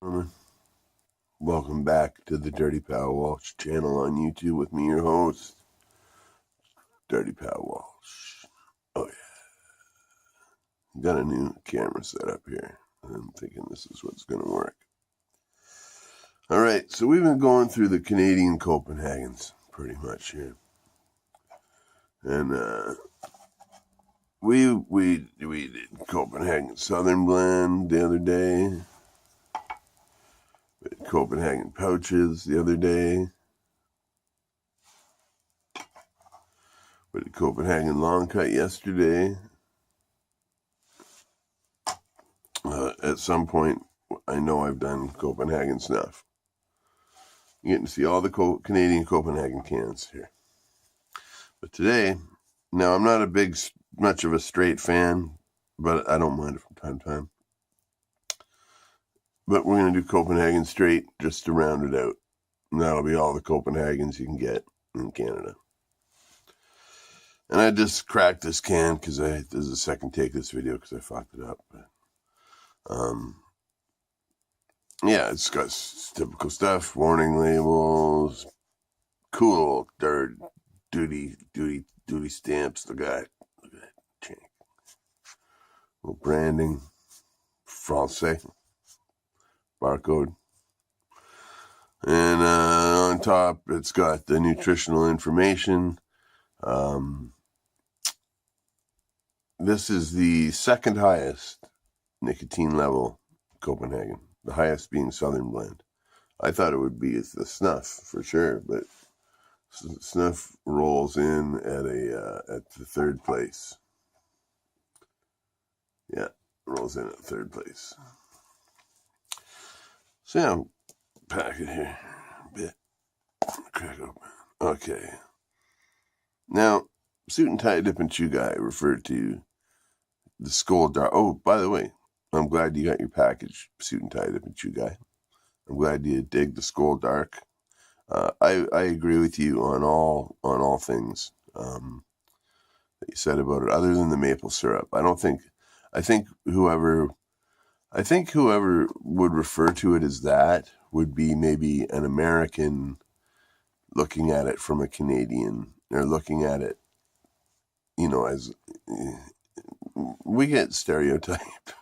Gentlemen, welcome back to the Dirty Pal Walsh channel on YouTube with me, your host, Dirty Pal Walsh. Oh yeah, got a new camera set up here. I'm thinking this is what's going to work. All right, so we've been going through the Canadian Copenhagens pretty much here, and we did Copenhagen Southern Blend the other day. We did Copenhagen Pouches the other day. We did Copenhagen Long Cut yesterday. At some point, I know I've done Copenhagen Snuff. You're getting to see all the Canadian Copenhagen cans here. But today, now I'm not much of a straight fan, but I don't mind it from time to time. But we're going to do Copenhagen Straight just to round it out. And that'll be all the Copenhagens you can get in Canada. And I just cracked this can because this is the second take of this video because I fucked it up. But, yeah, it's got typical stuff, warning labels, cool duty stamps. Look at that. Little branding, Francais, barcode. And on top, it's got the nutritional information. This is the second highest nicotine level Copenhagen, the highest being Southern Blend. I thought it would be the Snuff for sure, but Snuff rolls in at the third place. Yeah, rolls in at third place. So yeah, pack it here a bit. Crack open. Okay. Now, Suit and Tie Dip and Chew Guy referred to the Skull Dark. Oh, by the way, I'm glad you got your package, Suit and Tie Dip and Chew Guy. I'm glad you dig the Skull Dark. I agree with you on all things that you said about it, other than the maple syrup. I think whoever would refer to it as that would be maybe an American looking at it from a Canadian, or looking at it, as we get stereotyped.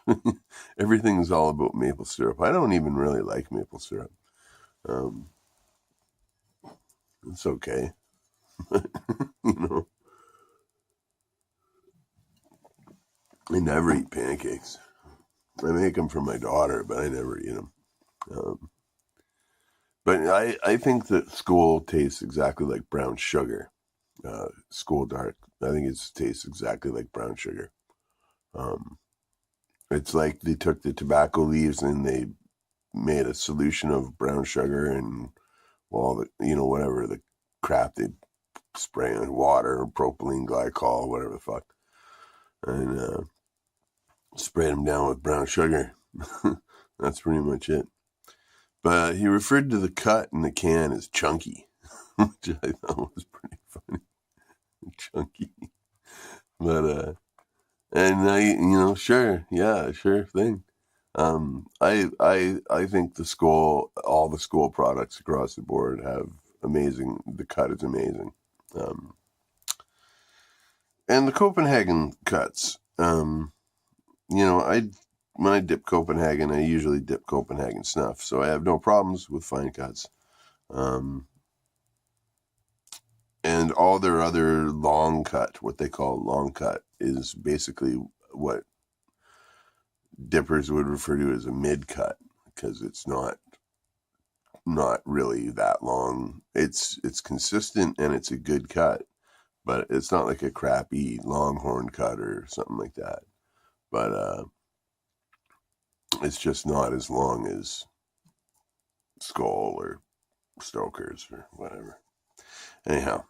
Everything's all about maple syrup. I don't even really like maple syrup. It's okay. I never eat pancakes. I make them for my daughter, but I never eat them. But I think that Skull tastes exactly like brown sugar. Skull Dark. I think it tastes exactly like brown sugar. It's like they took the tobacco leaves and they made a solution of brown sugar and whatever the crap they spray in water, propylene glycol, whatever the fuck, and sprayed them down with brown sugar. That's pretty much it. But he referred to the cut in the can as chunky, which I thought was pretty funny. Chunky. But and I, sure thing. I think all the Skull products across the board have amazing. The cut is amazing. And the Copenhagen cuts. When I dip Copenhagen, I usually dip Copenhagen Snuff, so I have no problems with fine cuts. And all their other long cut, what they call long cut, is basically what dippers would refer to as a mid cut, because it's not really that long. It's consistent and it's a good cut, but it's not like a crappy longhorn cut or something like that. But it's just not as long as Skull or Stoker's or whatever. Anyhow,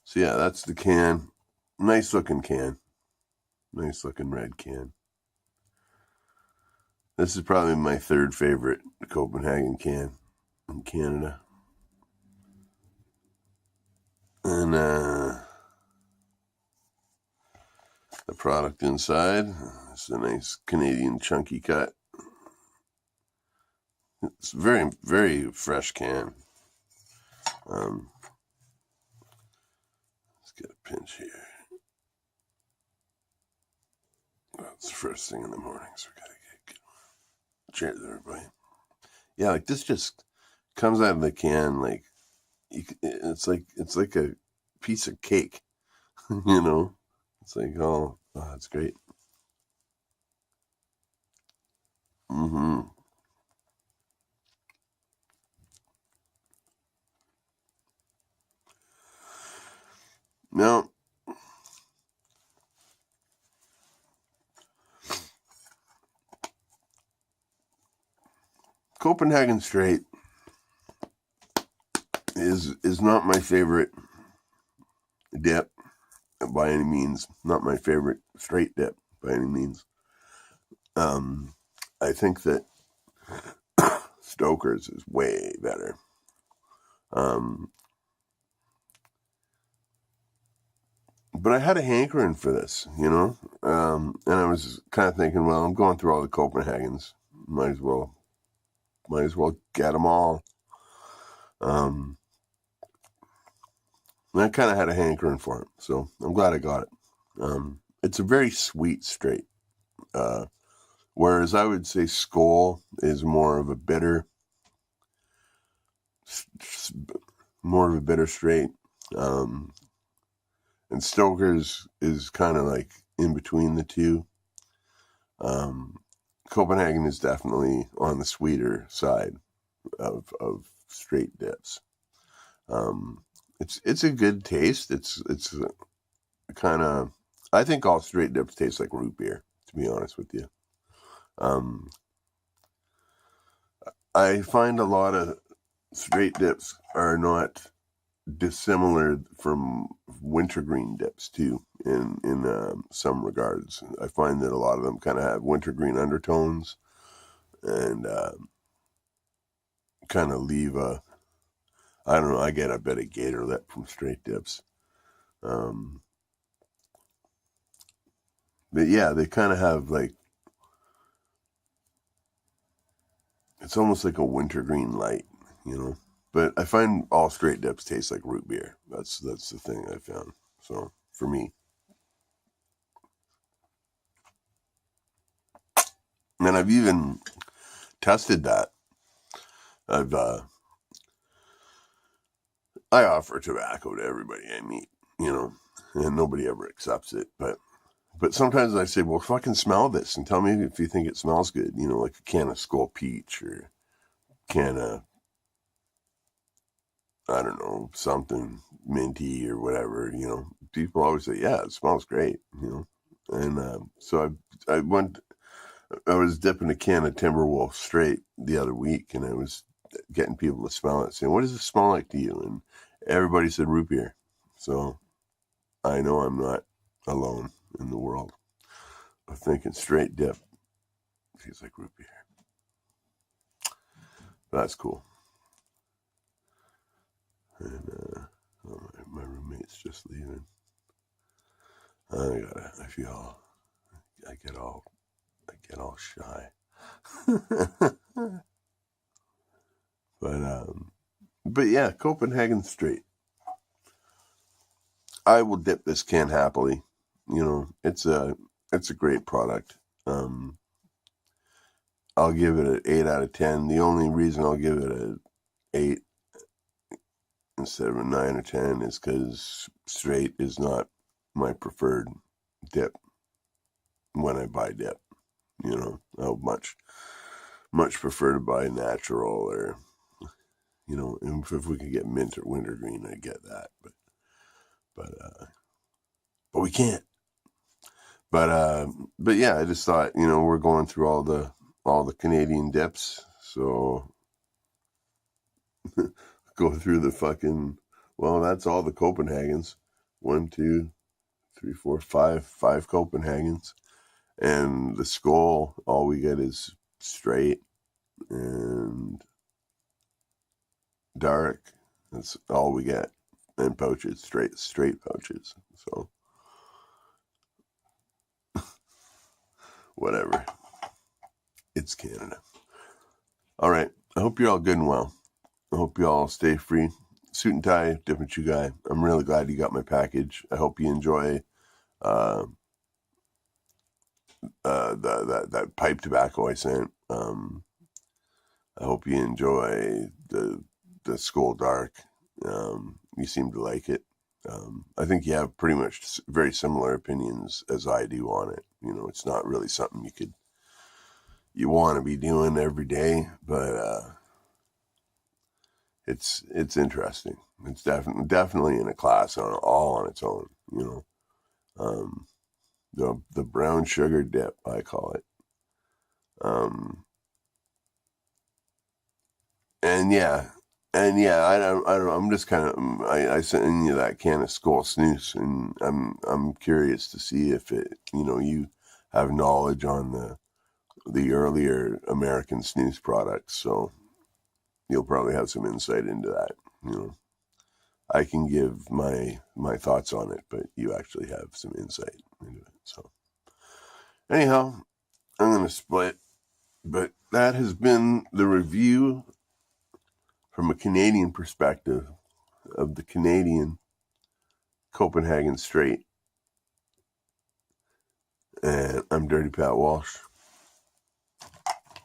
so yeah, that's the can. Nice looking can. Nice looking red can. This is probably my third favorite Copenhagen can in Canada. And the product inside is a nice Canadian chunky cut. It's very, very fresh can. Let's get a pinch here. That's the first thing in the morning, so we gotta get cheers, everybody. Yeah, like this just comes out of the can like it's like a piece of cake, you know. It's like that's great. Mm-hmm. Now, Copenhagen Straight is not my favorite dip by any means. Not my favorite straight dip by any means. I think that Stoker's is way better. But I had a hankering for this, you know, and I was kind of thinking, well, I'm going through all the Copenhagens, might as well get them all. And I kind of had a hankering for it, so I'm glad I got it. It's a very sweet straight, whereas I would say Skoal is more of a bitter straight, and Stoker's is kind of like in between the two. Copenhagen is definitely on the sweeter side of straight dips. It's a good taste. It's kind of, I think all straight dips taste like root beer, to be honest with you. I find a lot of straight dips are not dissimilar from wintergreen dips too, in some regards. I find that a lot of them kind of have wintergreen undertones and kind of leave I don't know, I get a bit of gator lip from straight dips. But yeah, they kind of have like, it's almost like a wintergreen light, you know. But I find all straight dips taste like root beer. That's the thing I found. So for me, and I've even tested that. I offer tobacco to everybody I meet, you know, and nobody ever accepts it. But sometimes I say, well, fucking smell this and tell me if you think it smells good. You know, like a can of Skull Peach or can of, I don't know, something minty or whatever. You know, people always say, yeah, it smells great. You know, and so I was dipping a can of Timberwolf Straight the other week, and I was getting people to smell it, saying, what does it smell like to you? And everybody said root beer. So I know I'm not alone in the world of thinking straight dip tastes like root beer. That's cool. And my roommate's just leaving. I get all shy. But yeah, Copenhagen Straight. I will dip this can happily. You know, it's a great product. I'll give it an 8 out of 10. The only reason I'll give it an 8 instead of a 9 or 10 is because straight is not my preferred dip when I buy dip. You know, I'll much prefer to buy natural, or, you know, if we could get mint or wintergreen, I'd get that. But we can't. But yeah, I just thought, you know, we're going through all the Canadian dips, so go through the fucking, well, that's all the Copenhagens. 1, 2, 3, 4, 5 Copenhagens. And the Skull, all we get is straight and dark. That's all we get. And pouches, straight pouches. So whatever. It's Canada. All right. I hope you're all good and well. I hope you all stay free. Suit and tie, different shoe guy. I'm really glad you got my package. I hope you enjoy that pipe tobacco I sent. I hope you enjoy the Skull Dark. You seem to like it. I think you have pretty much very similar opinions as I do on it. It's not really something you want to be doing every day, but it's interesting. It's definitely in a class all on its own. The brown sugar dip, I call it. And yeah, I don't, I'm just kind of, I sent you that can of Skull Snooze, and I'm curious to see if you have knowledge on the earlier American snooze products, so you'll probably have some insight into that. I can give my thoughts on it, but you actually have some insight into it. So anyhow, I'm going to split, but that has been the review from a Canadian perspective of the Canadian Copenhagen Straight. And I'm Dirty Pat Walsh.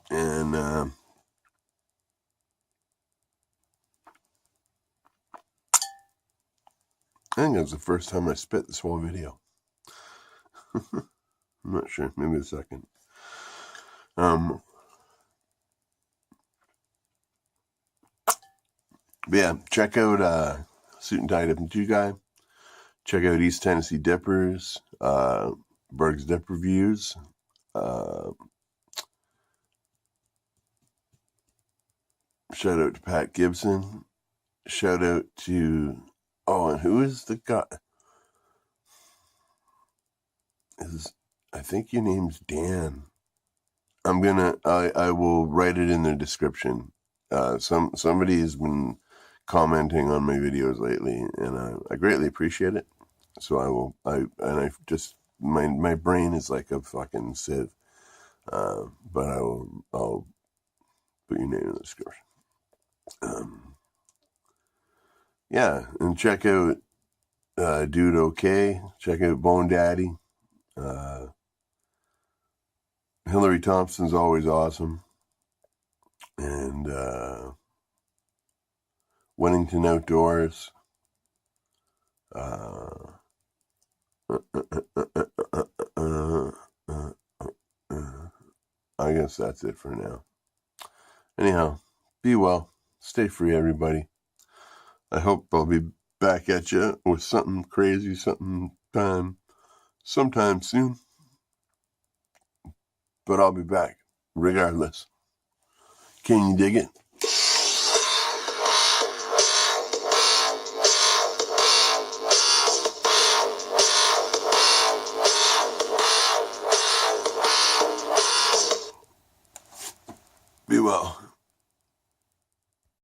And I think that's the first time I spit this whole video. I'm not sure. Maybe the second. But yeah, check out Suit and Tie Different 2 Guy. Check out East Tennessee Dippers, Berg's Dip Reviews. Shout out to Pat Gibson. Shout out to, and who is the guy? I think your name's Dan. I will write it in the description. Somebody has been commenting on my videos lately, and I greatly appreciate it. So my brain is like a fucking sieve. But I'll put your name in the description. Yeah, and check out Dude Okay. Check out Bone Daddy. Hillary Thompson's always awesome. And Winnington Outdoors. I guess that's it for now. Anyhow, be well. Stay free, everybody. I hope I'll be back at you with something crazy, sometime soon. But I'll be back regardless. Can you dig it?